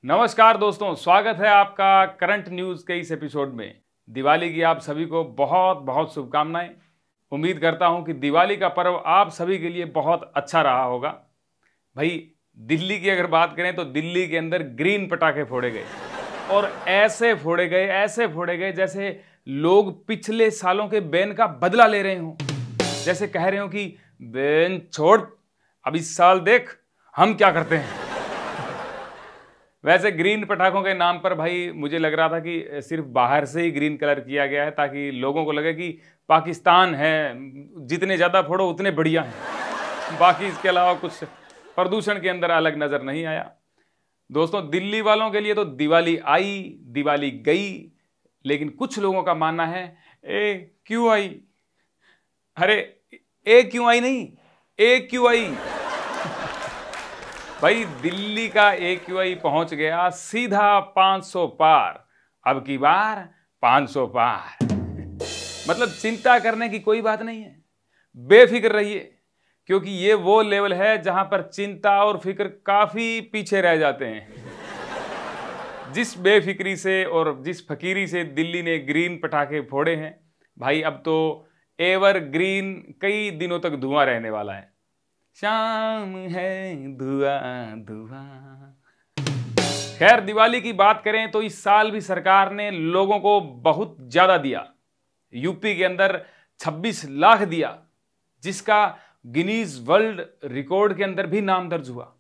नमस्कार दोस्तों, स्वागत है आपका करंट न्यूज़ के इस एपिसोड में। दिवाली की आप सभी को बहुत बहुत शुभकामनाएं। उम्मीद करता हूं कि दिवाली का पर्व आप सभी के लिए बहुत अच्छा रहा होगा। भाई, दिल्ली की अगर बात करें तो दिल्ली के अंदर ग्रीन पटाखे फोड़े गए और ऐसे फोड़े गए जैसे लोग पिछले सालों के बैन का बदला ले रहे हों। जैसे कह रहे हो कि बैन छोड़, अब इस साल देख हम क्या करते हैं। वैसे ग्रीन पटाखों के नाम पर भाई मुझे लग रहा था कि सिर्फ बाहर से ही ग्रीन कलर किया गया है ताकि लोगों को लगे कि पाकिस्तान है, जितने ज़्यादा फोड़ो उतने बढ़िया हैं। बाकी इसके अलावा कुछ प्रदूषण के अंदर अलग नज़र नहीं आया। दोस्तों, दिल्ली वालों के लिए तो दिवाली आई, दिवाली गई, लेकिन कुछ लोगों का मानना है ए क्यों आई। अरे ए क्यों आई नहीं, ए क्यों आई। भाई, दिल्ली का AQI पहुंच गया सीधा 500 पार। अब की बार 500 पार। मतलब चिंता करने की कोई बात नहीं है, बेफिक्र रहिए, क्योंकि ये वो लेवल है जहां पर चिंता और फिक्र काफी पीछे रह जाते हैं। जिस बेफिक्री से और जिस फकीरी से दिल्ली ने ग्रीन पटाखे फोड़े हैं, भाई अब तो एवर ग्रीन कई दिनों तक धुआं रहने वाला है। शाम है धुआं धुआं। खैर, दिवाली की बात करें तो इस साल भी सरकार ने लोगों को बहुत ज्यादा दिया। यूपी के अंदर 26 लाख दिया, जिसका गिनीज वर्ल्ड रिकॉर्ड के अंदर भी नाम दर्ज हुआ।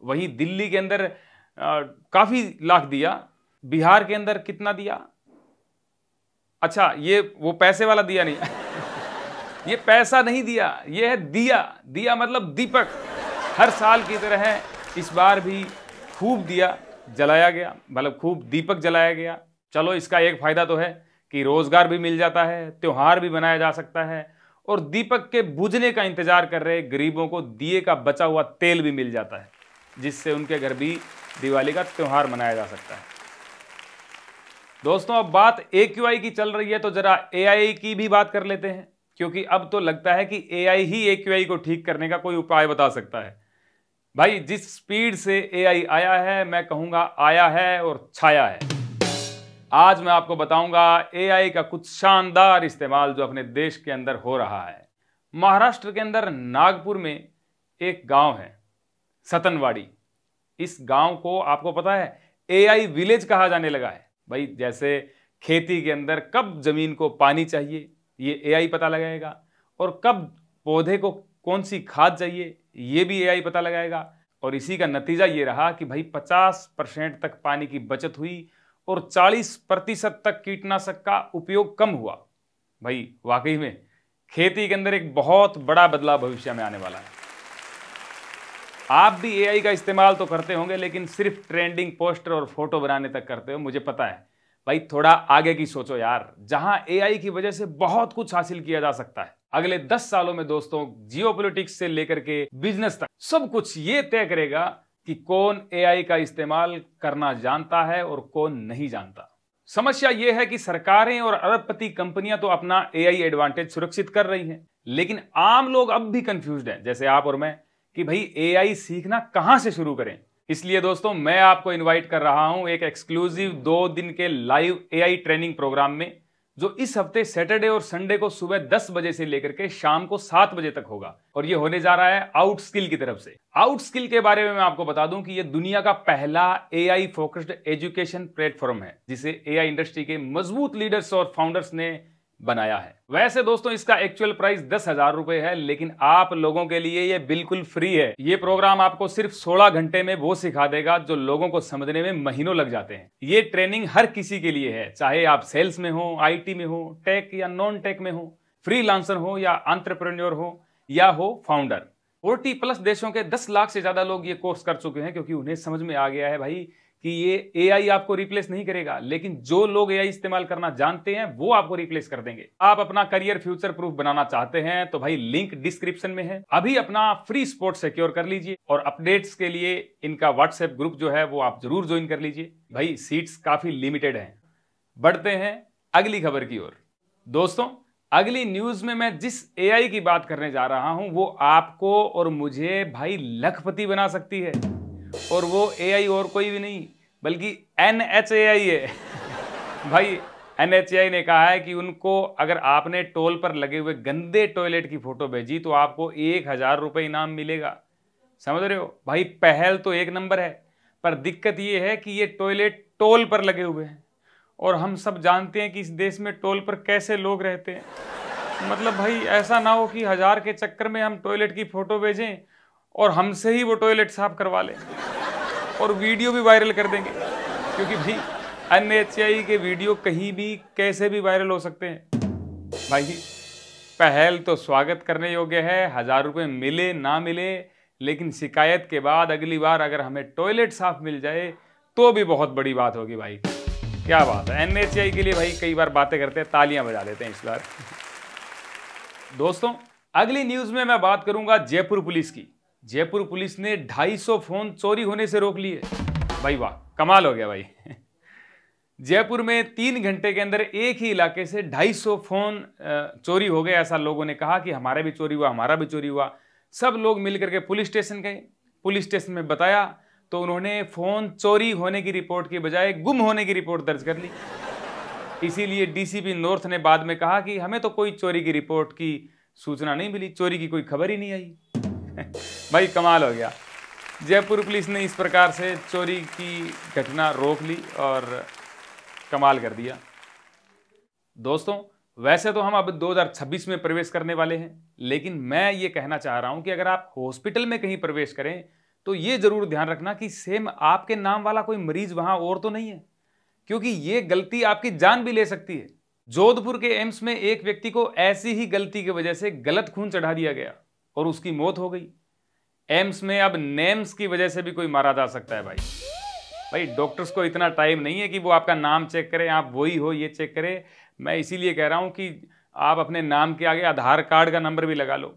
वहीं दिल्ली के अंदर काफी लाख दिया। बिहार के अंदर कितना दिया? अच्छा, ये वो पैसे वाला दिया नहीं। ये पैसा नहीं दिया, ये है दिया। दिया मतलब दीपक। हर साल की तरह इस बार भी खूब दिया जलाया गया, मतलब खूब दीपक जलाया गया। चलो, इसका एक फायदा तो है कि रोजगार भी मिल जाता है, त्योहार भी मनाया जा सकता है और दीपक के बुझने का इंतजार कर रहे गरीबों को दिए का बचा हुआ तेल भी मिल जाता है, जिससे उनके घर भी दिवाली का त्योहार मनाया जा सकता है। दोस्तों, अब बात AQI की चल रही है तो जरा AI की भी बात कर लेते हैं, क्योंकि अब तो लगता है कि AI ही AQI को ठीक करने का कोई उपाय बता सकता है। भाई, जिस स्पीड से AI आया है, मैं कहूंगा आया है और छाया है। आज मैं आपको बताऊंगा AI का कुछ शानदार इस्तेमाल जो अपने देश के अंदर हो रहा है। महाराष्ट्र के अंदर नागपुर में एक गांव है सतनवाड़ी। इस गांव को आपको पता है AI विलेज कहा जाने लगा है। भाई, जैसे खेती के अंदर कब जमीन को पानी चाहिए ये AI पता लगाएगा, और कब पौधे को कौन सी खाद चाहिए ये भी AI पता लगाएगा। और इसी का नतीजा ये रहा कि भाई 50% तक पानी की बचत हुई और 40% तक कीटनाशक का उपयोग कम हुआ। भाई, वाकई में खेती के अंदर एक बहुत बड़ा बदलाव भविष्य में आने वाला है। आप भी AI का इस्तेमाल तो करते होंगे, लेकिन सिर्फ ट्रेंडिंग पोस्टर और फोटो बनाने तक करते हो, मुझे पता है। भाई, थोड़ा आगे की सोचो यार, जहां AI की वजह से बहुत कुछ हासिल किया जा सकता है। अगले 10 सालों में दोस्तों, जियोपॉलिटिक्स से लेकर के बिजनेस तक सब कुछ ये तय करेगा कि कौन AI का इस्तेमाल करना जानता है और कौन नहीं जानता। समस्या यह है कि सरकारें और अरबपति कंपनियां तो अपना AI एडवांटेज सुरक्षित कर रही हैं, लेकिन आम लोग अब भी कंफ्यूज्ड हैं, जैसे आप और मैं, कि भाई AI सीखना कहां से शुरू करें। इसलिए दोस्तों, मैं आपको इनवाइट कर रहा हूं एक एक्सक्लूसिव 2 दिन के लाइव AI ट्रेनिंग प्रोग्राम में, जो इस हफ्ते सैटरडे और संडे को सुबह 10 बजे से लेकर के शाम को 7 बजे तक होगा। और ये होने जा रहा है आउटस्किल की तरफ से। आउटस्किल के बारे में मैं आपको बता दूं कि ये दुनिया का पहला AI फोकस्ड एजुकेशन प्लेटफॉर्म है, जिसे AI इंडस्ट्री के मजबूत लीडर्स और फाउंडर्स ने बनाया है। वैसे दोस्तों, इसका एक्चुअल प्राइस 10,000 रुपए है, लेकिन आप लोगों के लिए ये बिल्कुल फ्री है। ये प्रोग्राम आपको सिर्फ 16 घंटे में वो सिखा देगा जो लोगों को समझने में महीनों लग जाते हैं। ये ट्रेनिंग हर किसी के लिए है, चाहे आप सेल्स में हो, IT में हो, टेक या नॉन टेक में हो, फ्रीलांसर हो या एंटरप्रेन्योर हो या हो फाउंडर। 40+ देशों के 10 लाख से ज्यादा लोग ये कोर्स कर चुके हैं, क्योंकि उन्हें समझ में आ गया है भाई कि ये AI आपको रिप्लेस नहीं करेगा, लेकिन जो लोग AI इस्तेमाल करना जानते हैं वो आपको रिप्लेस कर देंगे। आप अपना करियर फ्यूचर प्रूफ बनाना चाहते हैं तो भाई लिंक डिस्क्रिप्शन में है। अभी अपना फ्री स्पॉट सिक्योर कर लीजिए और अपडेट्स के लिए इनका व्हाट्सएप ग्रुप जो है वो आप जरूर ज्वाइन कर लीजिए। भाई, सीट्स काफी लिमिटेड हैं। बढ़ते हैं अगली खबर की ओर। दोस्तों, अगली न्यूज में मैं जिस AI की बात करने जा रहा हूं वो आपको और मुझे भाई लखपति बना सकती है। और वो AI और कोई भी नहीं, बल्कि NHAI है। भाई NHAI ने कहा है कि उनको अगर आपने टोल पर लगे हुए गंदे टॉयलेट की फोटो भेजी तो आपको 1000 रुपये इनाम मिलेगा। समझ रहे हो भाई, पहल तो एक नंबर है, पर दिक्कत ये है कि ये टॉयलेट टोल पर लगे हुए हैं और हम सब जानते हैं कि इस देश में टोल पर कैसे लोग रहते हैं। मतलब भाई ऐसा ना हो कि 1000 के चक्कर में हम टॉयलेट की फोटो भेजें और हमसे ही वो टॉयलेट साफ करवा लें और वीडियो भी वायरल कर देंगे, क्योंकि भाई NHAI के वीडियो कहीं भी कैसे भी वायरल हो सकते हैं। भाई पहल तो स्वागत करने योग्य है, 1000 रुपये मिले ना मिले, लेकिन शिकायत के बाद अगली बार अगर हमें टॉयलेट साफ मिल जाए तो भी बहुत बड़ी बात होगी। भाई क्या बात है, NHAI के लिए भाई कई बार बातें करते हैं, तालियां बजा देते हैं इस बार। दोस्तों अगली न्यूज में मैं बात करूंगा जयपुर पुलिस की। जयपुर पुलिस ने 250 फोन चोरी होने से रोक लिए। भाई वाह, कमाल हो गया भाई। जयपुर में 3 घंटे के अंदर एक ही इलाके से 250 फोन चोरी हो गए। ऐसा लोगों ने कहा कि हमारा भी चोरी हुआ, हमारा भी चोरी हुआ। सब लोग मिलकर के पुलिस स्टेशन गए। पुलिस स्टेशन में बताया तो उन्होंने फोन चोरी होने की रिपोर्ट की बजाय गुम होने की रिपोर्ट दर्ज कर ली। इसीलिए DCP नॉर्थ ने बाद में कहा कि हमें तो कोई चोरी की रिपोर्ट की सूचना नहीं मिली, चोरी की कोई खबर ही नहीं आई। भाई कमाल हो गया, जयपुर पुलिस ने इस प्रकार से चोरी की घटना रोक ली और कमाल कर दिया। दोस्तों वैसे तो हम अब 2026 में प्रवेश करने वाले हैं, लेकिन मैं ये कहना चाह रहा हूं कि अगर आप हॉस्पिटल में कहीं प्रवेश करें तो ये जरूर ध्यान रखना कि सेम आपके नाम वाला कोई मरीज वहां और तो नहीं है, क्योंकि ये गलती आपकी जान भी ले सकती है। जोधपुर के एम्स में एक व्यक्ति को ऐसी ही गलती की वजह से गलत खून चढ़ा दिया गया और उसकी मौत हो गई। एम्स में अब नेम्स की वजह से भी कोई मारा जा सकता है। भाई डॉक्टर्स को इतना टाइम नहीं है कि वो आपका नाम चेक करें, आप वही हो ये चेक करें। मैं इसीलिए कह रहा हूं कि आप अपने नाम के आगे आधार कार्ड का नंबर भी लगा लो,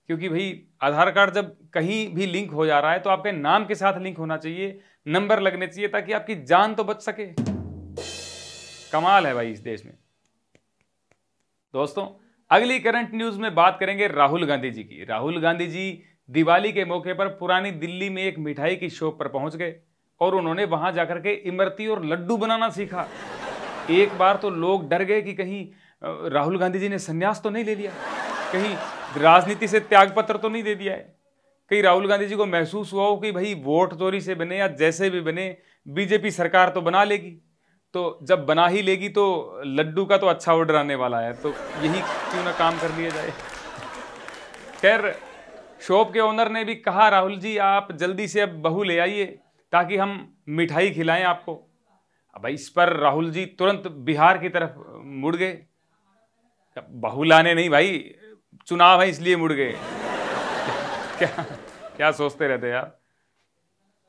क्योंकि भाई आधार कार्ड जब कहीं भी लिंक हो जा रहा है तो आपके नाम के साथ लिंक होना चाहिए, नंबर लगने चाहिए, ताकि आपकी जान तो बच सके। कमाल है भाई इस देश में। दोस्तों अगली करंट न्यूज में बात करेंगे राहुल गांधी जी की। राहुल गांधी जी दिवाली के मौके पर पुरानी दिल्ली में एक मिठाई की शॉप पर पहुंच गए और उन्होंने वहां जाकर के इमरती और लड्डू बनाना सीखा। एक बार तो लोग डर गए कि कहीं राहुल गांधी जी ने संन्यास तो नहीं ले लिया, कहीं राजनीति से त्यागपत्र तो नहीं दे दिया है। कहीं राहुल गांधी जी को महसूस हुआ हो कि भाई वोट चोरी से बने या जैसे भी बने बीजेपी सरकार तो बना लेगी, तो जब बना ही लेगी तो लड्डू का तो अच्छा ऑर्डर आने वाला है, तो यही क्यों ना काम कर लिया जाए। खैर शॉप के ओनर ने भी कहा राहुल जी आप जल्दी से अब बहू ले आइए ताकि हम मिठाई खिलाएं आपको। अब इस पर राहुल जी तुरंत बिहार की तरफ मुड़ गए। बहू लाने नहीं भाई, चुनाव है इसलिए मुड़ गए। क्या सोचते रहते यार।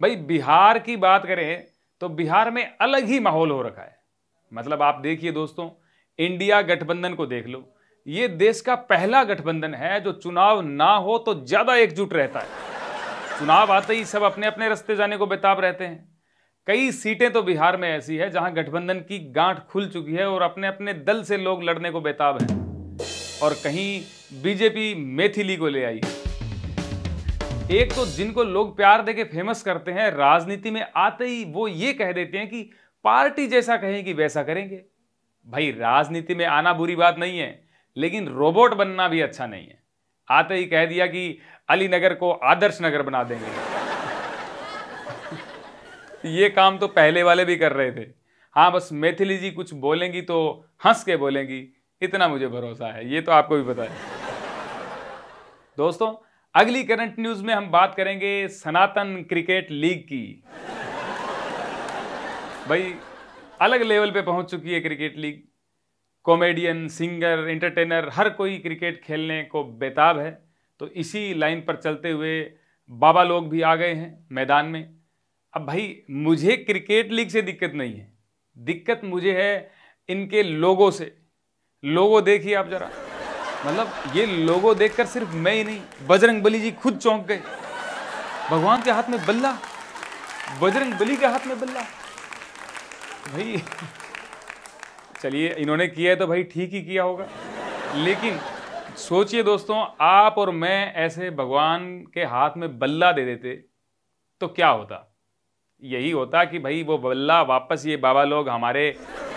भाई बिहार की बात करें तो बिहार में अलग ही माहौल हो रखा है। मतलब आप देखिए दोस्तों, इंडिया गठबंधन को देख लो, ये देश का पहला गठबंधन है जो चुनाव ना हो तो ज्यादा एकजुट रहता है। चुनाव आते ही सब अपने अपने रास्ते जाने को बेताब रहते हैं। कई सीटें तो बिहार में ऐसी है जहां गठबंधन की गांठ खुल चुकी है और अपने अपने दल से लोग लड़ने को बेताब हैं, और कहीं बीजेपी मैथिली को ले आई। एक तो जिनको लोग प्यार देके फेमस करते हैं, राजनीति में आते ही वो ये कह देते हैं कि पार्टी जैसा कहेगी वैसा करेंगे। भाई राजनीति में आना बुरी बात नहीं है, लेकिन रोबोट बनना भी अच्छा नहीं है। आते ही कह दिया कि अलीनगर को आदर्श नगर बना देंगे। ये काम तो पहले वाले भी कर रहे थे। हाँ बस मैथिली जी कुछ बोलेंगी तो हंस के बोलेंगी, इतना मुझे भरोसा है, ये तो आपको भी पता है। दोस्तों अगली करंट न्यूज में हम बात करेंगे सनातन क्रिकेट लीग की। भाई अलग लेवल पे पहुंच चुकी है cricket league. Comedian, singer, entertainer हर कोई क्रिकेट खेलने को बेताब है। तो इसी लाइन पर चलते हुए बाबा लोग भी आ गए हैं मैदान में। अब भाई मुझे क्रिकेट लीग से दिक्कत नहीं है, दिक्कत मुझे है इनके लोगों से। लोगो देखिए आप जरा, मतलब ये लोगो देखकर सिर्फ मैं ही नहीं, बजरंग बली जी खुद चौंक गए। भगवान के हाथ में बल्ला, बजरंग बली के हाथ में बल्ला। भाई चलिए इन्होंने किया है तो भाई ठीक ही किया होगा, लेकिन सोचिए दोस्तों, आप और मैं ऐसे भगवान के हाथ में बल्ला दे देते तो क्या होता। यही होता कि भाई वो बल्ला वापस ये बाबा लोग हमारे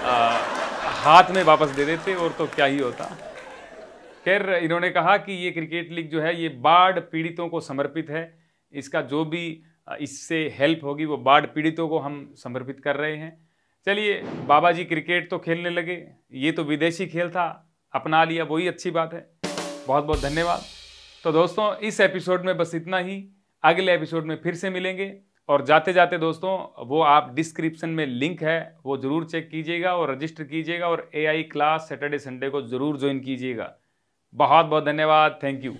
हाथ में वापस दे देते और तो क्या ही होता। खैर इन्होंने कहा कि ये क्रिकेट लीग जो है ये बाढ़ पीड़ितों को समर्पित है। इसका जो भी इससे हेल्प होगी वो बाढ़ पीड़ितों को हम समर्पित कर रहे हैं। चलिए बाबा जी क्रिकेट तो खेलने लगे, ये तो विदेशी खेल था, अपना लिया, वही अच्छी बात है। बहुत बहुत धन्यवाद। तो दोस्तों इस एपिसोड में बस इतना ही। अगले एपिसोड में फिर से मिलेंगे। और जाते जाते दोस्तों वो आप डिस्क्रिप्शन में लिंक है वो ज़रूर चेक कीजिएगा और रजिस्टर कीजिएगा और AI क्लास सैटरडे संडे को ज़रूर ज्वाइन कीजिएगा। बहुत बहुत धन्यवाद। Thank you.